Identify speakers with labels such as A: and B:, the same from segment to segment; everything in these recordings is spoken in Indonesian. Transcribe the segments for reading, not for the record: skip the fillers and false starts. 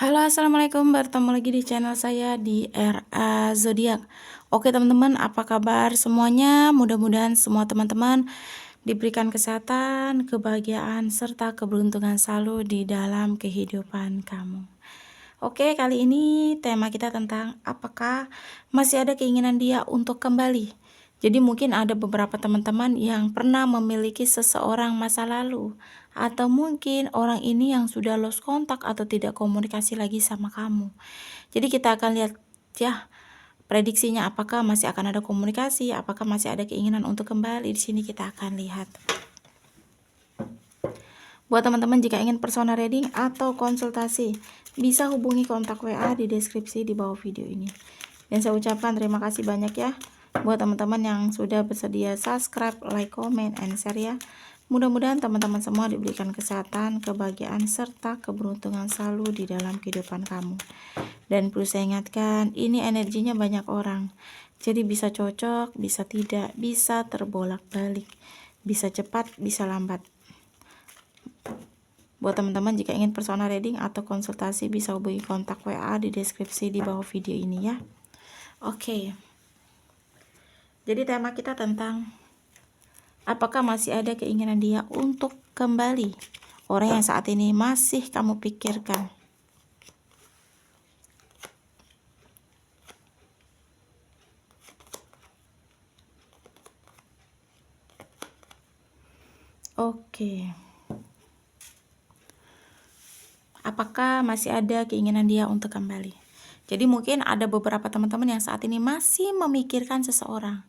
A: Halo, assalamualaikum. Bertemu lagi di channel saya di RA Zodiak. Oke, teman-teman, apa kabar semuanya? Mudah-mudahan semua teman-teman diberikan kesehatan, kebahagiaan, serta keberuntungan selalu di dalam kehidupan kamu. Oke, kali ini tema kita tentang apakah masih ada keinginan dia untuk kembali. Jadi mungkin ada beberapa teman-teman yang pernah memiliki seseorang masa lalu, atau mungkin orang ini yang sudah lost kontak atau tidak komunikasi lagi sama kamu. Jadi kita akan lihat ya prediksinya, apakah masih akan ada komunikasi, apakah masih ada keinginan untuk kembali. Di sini kita akan lihat. Buat teman-teman jika ingin personal reading atau konsultasi, bisa hubungi kontak WA di deskripsi di bawah video ini. Dan saya ucapkan terima kasih banyak ya buat teman-teman yang sudah bersedia subscribe, like, comment, and share ya. Mudah-mudahan teman-teman semua diberikan kesehatan, kebahagiaan, serta keberuntungan selalu di dalam kehidupan kamu. Dan perlu saya ingatkan, ini energinya banyak orang. Jadi bisa cocok, bisa tidak, bisa terbolak-balik, bisa cepat, bisa lambat. Buat teman-teman jika ingin personal reading atau konsultasi, bisa hubungi kontak WA di deskripsi di bawah video ini ya. Oke. Jadi tema kita tentang apakah masih ada keinginan dia untuk kembali, orang yang saat ini masih kamu pikirkan. Oke. Apakah masih ada keinginan dia untuk kembali? Jadi mungkin ada beberapa teman-teman yang saat ini masih memikirkan seseorang.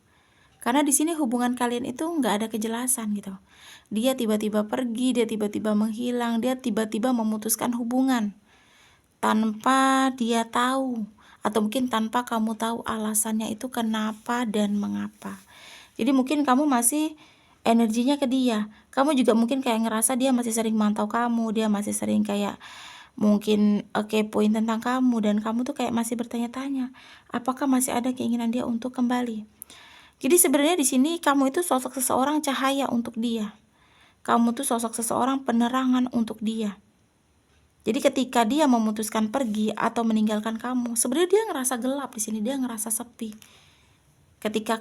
A: Karena di sini hubungan kalian itu nggak ada kejelasan gitu. Dia tiba-tiba pergi, dia tiba-tiba menghilang, dia tiba-tiba memutuskan hubungan tanpa dia tahu, atau mungkin tanpa kamu tahu alasannya itu kenapa dan mengapa. Jadi mungkin kamu masih energinya ke dia. Kamu juga mungkin kayak ngerasa dia masih sering mantau kamu, dia masih sering kayak mungkin kepoin tentang kamu, dan kamu tuh kayak masih bertanya-tanya, apakah masih ada keinginan dia untuk kembali. Jadi sebenarnya di sini kamu itu sosok seseorang cahaya untuk dia. Kamu tuh sosok seseorang penerangan untuk dia. Jadi ketika dia memutuskan pergi atau meninggalkan kamu, sebenarnya dia ngerasa gelap di sini, dia ngerasa sepi. Ketika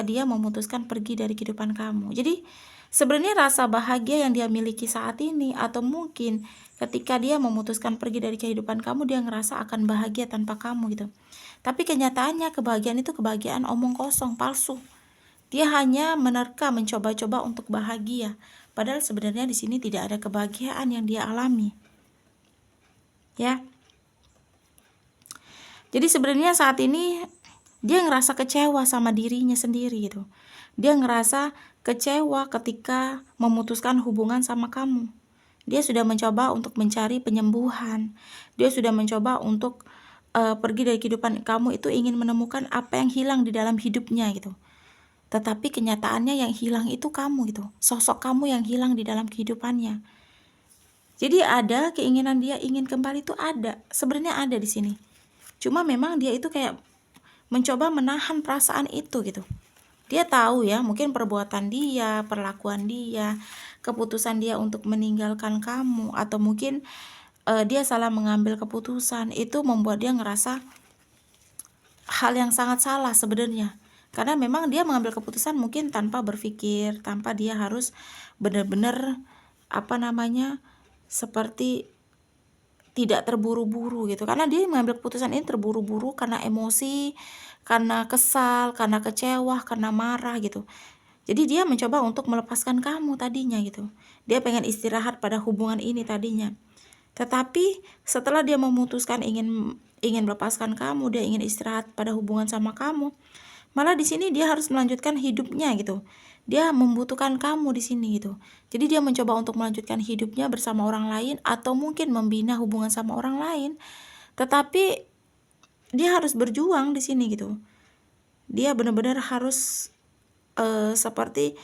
A: dia memutuskan pergi dari kehidupan kamu. Jadi sebenarnya rasa bahagia yang dia miliki saat ini, atau mungkin ketika dia memutuskan pergi dari kehidupan kamu, dia ngerasa akan bahagia tanpa kamu gitu. Tapi kenyataannya kebahagiaan itu kebahagiaan omong kosong, palsu. Dia hanya menerka, mencoba-coba untuk bahagia. Padahal sebenarnya di sini tidak ada kebahagiaan yang dia alami. Ya. Jadi sebenarnya saat ini dia ngerasa kecewa sama dirinya sendiri gitu. Dia ngerasa kecewa ketika memutuskan hubungan sama kamu. Dia sudah mencoba untuk mencari penyembuhan. Dia sudah mencoba untuk pergi dari kehidupan kamu, itu ingin menemukan apa yang hilang di dalam hidupnya gitu. Tetapi kenyataannya yang hilang itu kamu gitu. Sosok kamu yang hilang di dalam kehidupannya. Jadi ada keinginan dia ingin kembali, itu ada. Sebenarnya ada di sini. Cuma memang dia itu kayak mencoba menahan perasaan itu gitu. Dia tahu ya, mungkin perbuatan dia, perlakuan dia, keputusan dia untuk meninggalkan kamu, atau mungkin dia salah mengambil keputusan, itu membuat dia ngerasa hal yang sangat salah sebenarnya. Karena memang dia mengambil keputusan mungkin tanpa berpikir, tanpa dia harus benar-benar seperti tidak terburu-buru gitu. Karena dia mengambil keputusan ini terburu-buru karena emosi, karena kesal, karena kecewa, karena marah gitu. Jadi dia mencoba untuk melepaskan kamu tadinya gitu. Dia pengen istirahat pada hubungan ini tadinya. Tetapi setelah dia memutuskan ingin melepaskan kamu, dia ingin istirahat pada hubungan sama kamu, malah di sini dia harus melanjutkan hidupnya gitu. Dia membutuhkan kamu di sini gitu. Jadi dia mencoba untuk melanjutkan hidupnya bersama orang lain, atau mungkin membina hubungan sama orang lain. Tetapi dia harus berjuang di sini gitu. Dia benar-benar harus seperti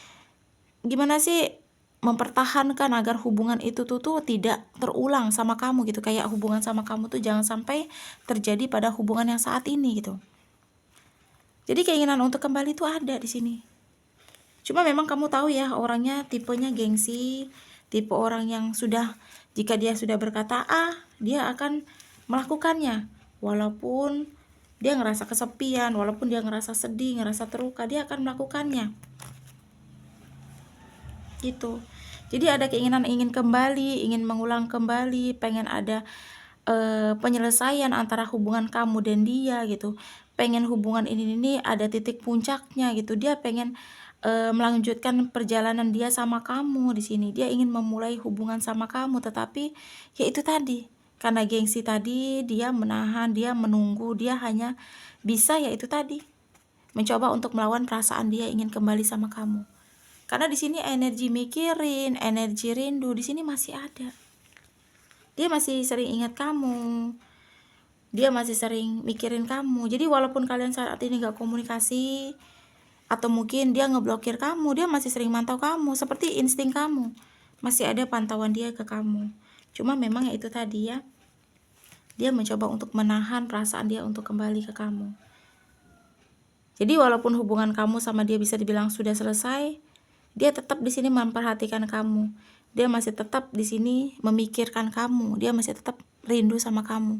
A: gimana sih, mempertahankan agar hubungan itu tuh tidak terulang sama kamu gitu. Kayak hubungan sama kamu tuh jangan sampai terjadi pada hubungan yang saat ini gitu. Jadi keinginan untuk kembali tuh ada di sini. Cuma memang kamu tahu ya, orangnya tipenya gengsi, tipe orang yang jika dia sudah berkata A, dia akan melakukannya. Walaupun dia ngerasa kesepian, walaupun dia ngerasa sedih, ngerasa terluka, dia akan melakukannya. Gitu. Jadi ada keinginan ingin kembali, ingin mengulang kembali, pengen ada penyelesaian antara hubungan kamu dan dia gitu. Pengen hubungan ini ada titik puncaknya gitu. Dia pengen melanjutkan perjalanan dia sama kamu di sini. Dia ingin memulai hubungan sama kamu, tetapi ya itu tadi, karena gengsi tadi, dia menahan, dia menunggu, dia hanya bisa ya itu tadi, mencoba untuk melawan perasaan dia ingin kembali sama kamu. Karena di sini energi mikirin, energi rindu di sini masih ada. Dia masih sering ingat kamu. Dia masih sering mikirin kamu. Jadi walaupun kalian saat ini gak komunikasi, atau mungkin dia ngeblokir kamu, dia masih sering mantau kamu, seperti insting kamu. Masih ada pantauan dia ke kamu. Cuma memang ya itu tadi ya, dia mencoba untuk menahan perasaan dia untuk kembali ke kamu. Jadi walaupun hubungan kamu sama dia bisa dibilang sudah selesai, dia tetap di sini memperhatikan kamu. Dia masih tetap di sini memikirkan kamu. Dia masih tetap rindu sama kamu.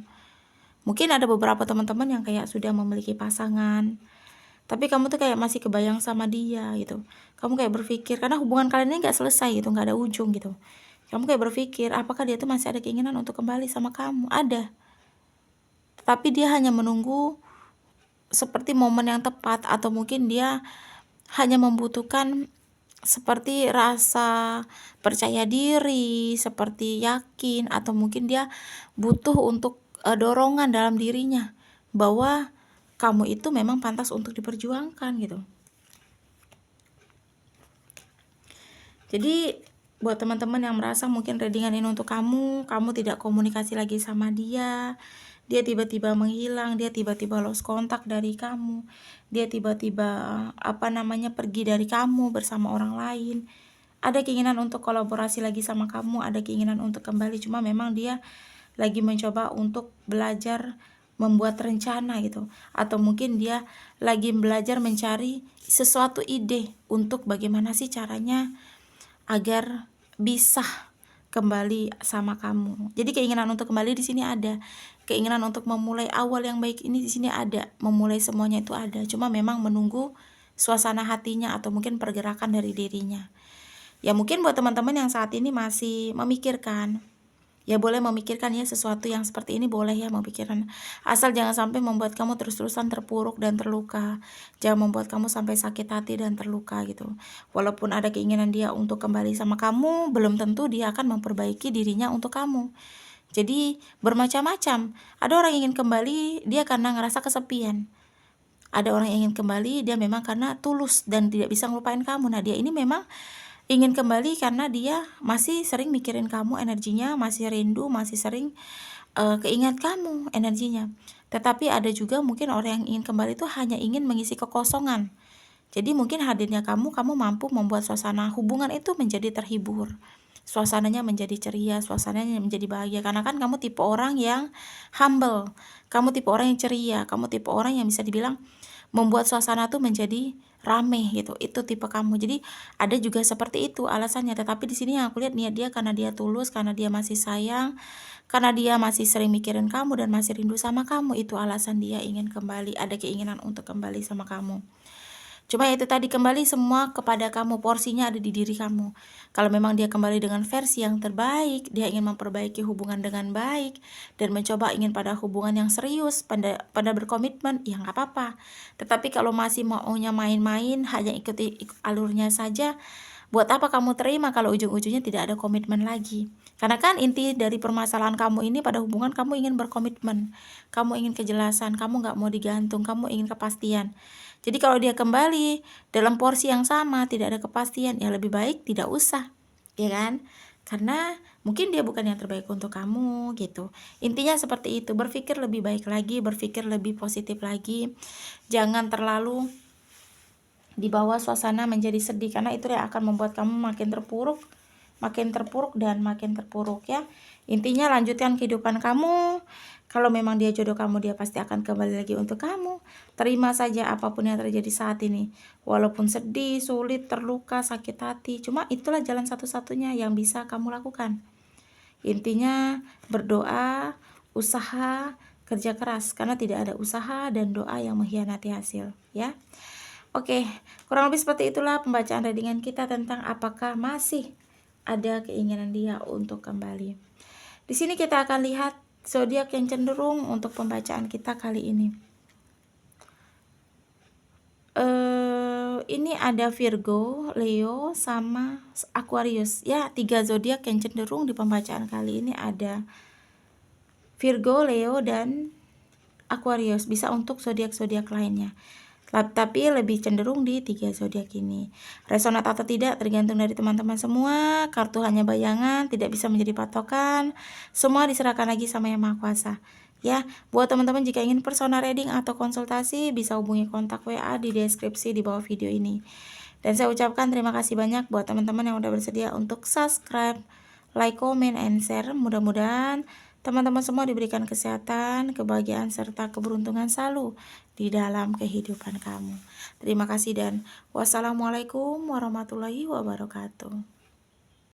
A: Mungkin ada beberapa teman-teman yang kayak sudah memiliki pasangan, tapi kamu tuh kayak masih kebayang sama dia gitu. Kamu kayak berpikir, karena hubungan kalian ini gak selesai gitu, gak ada ujung gitu. Kamu kayak berpikir, apakah dia tuh masih ada keinginan untuk kembali sama kamu? Ada. Tapi dia hanya menunggu seperti momen yang tepat, atau mungkin dia hanya membutuhkan seperti rasa percaya diri, seperti yakin, atau mungkin dia butuh untuk dorongan dalam dirinya bahwa kamu itu memang pantas untuk diperjuangkan gitu. Jadi buat teman-teman yang merasa mungkin readingan ini untuk kamu tidak komunikasi lagi sama dia tiba-tiba menghilang, dia tiba-tiba lost kontak dari kamu, dia tiba-tiba pergi dari kamu bersama orang lain, ada keinginan untuk kolaborasi lagi sama kamu, ada keinginan untuk kembali, cuma memang dia lagi mencoba untuk belajar membuat rencana gitu, atau mungkin dia lagi belajar mencari sesuatu ide untuk bagaimana sih caranya agar bisa kembali sama kamu. Jadi keinginan untuk kembali di sini ada, keinginan untuk memulai awal yang baik ini di sini ada, memulai semuanya itu ada, cuma memang menunggu suasana hatinya atau mungkin pergerakan dari dirinya. Ya mungkin buat teman-teman yang saat ini masih memikirkan, ya boleh memikirkan ya, sesuatu yang seperti ini boleh ya memikirkan, asal jangan sampai membuat kamu terus-terusan terpuruk dan terluka, jangan membuat kamu sampai sakit hati dan terluka gitu. Walaupun ada keinginan dia untuk kembali sama kamu, belum tentu dia akan memperbaiki dirinya untuk kamu. Jadi bermacam-macam, ada orang yang ingin kembali dia karena ngerasa kesepian, ada orang yang ingin kembali dia memang karena tulus dan tidak bisa ngelupain kamu. Nah dia ini memang ingin kembali karena dia masih sering mikirin kamu, energinya masih rindu, masih sering keingat kamu energinya. Tetapi ada juga mungkin orang yang ingin kembali itu hanya ingin mengisi kekosongan. Jadi mungkin hadirnya kamu mampu membuat suasana hubungan itu menjadi terhibur, suasananya menjadi ceria, suasananya menjadi bahagia, karena kan kamu tipe orang yang humble, kamu tipe orang yang ceria, kamu tipe orang yang bisa dibilang membuat suasana tuh menjadi rame gitu, itu tipe kamu. Jadi ada juga seperti itu alasannya, tetapi di sini yang aku lihat niat dia karena dia tulus, karena dia masih sayang, karena dia masih sering mikirin kamu dan masih rindu sama kamu, itu alasan dia ingin kembali, ada keinginan untuk kembali sama kamu. Cuma itu tadi, kembali semua kepada kamu, porsinya ada di diri kamu. Kalau memang dia kembali dengan versi yang terbaik, dia ingin memperbaiki hubungan dengan baik dan mencoba ingin pada hubungan yang serius, pada berkomitmen, ya nggak apa-apa. Tetapi kalau masih maunya main-main, hanya ikuti alurnya saja, buat apa kamu terima kalau ujung-ujungnya tidak ada komitmen lagi? Karena kan inti dari permasalahan kamu ini pada hubungan, kamu ingin berkomitmen, kamu ingin kejelasan, kamu nggak mau digantung, kamu ingin kepastian. Jadi kalau dia kembali dalam porsi yang sama, tidak ada kepastian, ya lebih baik tidak usah, ya kan? Karena mungkin dia bukan yang terbaik untuk kamu gitu. Intinya seperti itu, berpikir lebih baik lagi, berpikir lebih positif lagi. Jangan terlalu dibawa suasana menjadi sedih, karena itu yang akan membuat kamu makin terpuruk dan makin terpuruk ya. Intinya lanjutkan kehidupan kamu, Kalau memang dia jodoh kamu, dia pasti akan kembali lagi untuk kamu. Terima saja apapun yang terjadi saat ini. Walaupun sedih, sulit, terluka, sakit hati, cuma itulah jalan satu-satunya yang bisa kamu lakukan. Intinya berdoa, usaha, kerja keras, karena tidak ada usaha dan doa yang mengkhianati hasil, ya. Oke, kurang lebih seperti itulah pembacaan readingan kita tentang apakah masih ada keinginan dia untuk kembali. Di sini kita akan lihat zodiak yang cenderung untuk pembacaan kita kali ini. Ini ada Virgo, Leo, sama Aquarius. Ya, 3 zodiak yang cenderung di pembacaan kali ini ada Virgo, Leo, dan Aquarius. Bisa untuk zodiak-zodiak lainnya, tapi lebih cenderung di 3 zodiak ini. Resonat atau tidak tergantung dari teman-teman semua. Kartu hanya bayangan, tidak bisa menjadi patokan. Semua diserahkan lagi sama Yang Maha Kuasa. Ya, buat teman-teman jika ingin personal reading atau konsultasi bisa hubungi kontak WA di deskripsi di bawah video ini. Dan saya ucapkan terima kasih banyak buat teman-teman yang udah bersedia untuk subscribe, like, comment, and share. Mudah-mudahan teman-teman semua diberikan kesehatan, kebahagiaan, serta keberuntungan selalu di dalam kehidupan kamu. Terima kasih dan wassalamualaikum warahmatullahi wabarakatuh.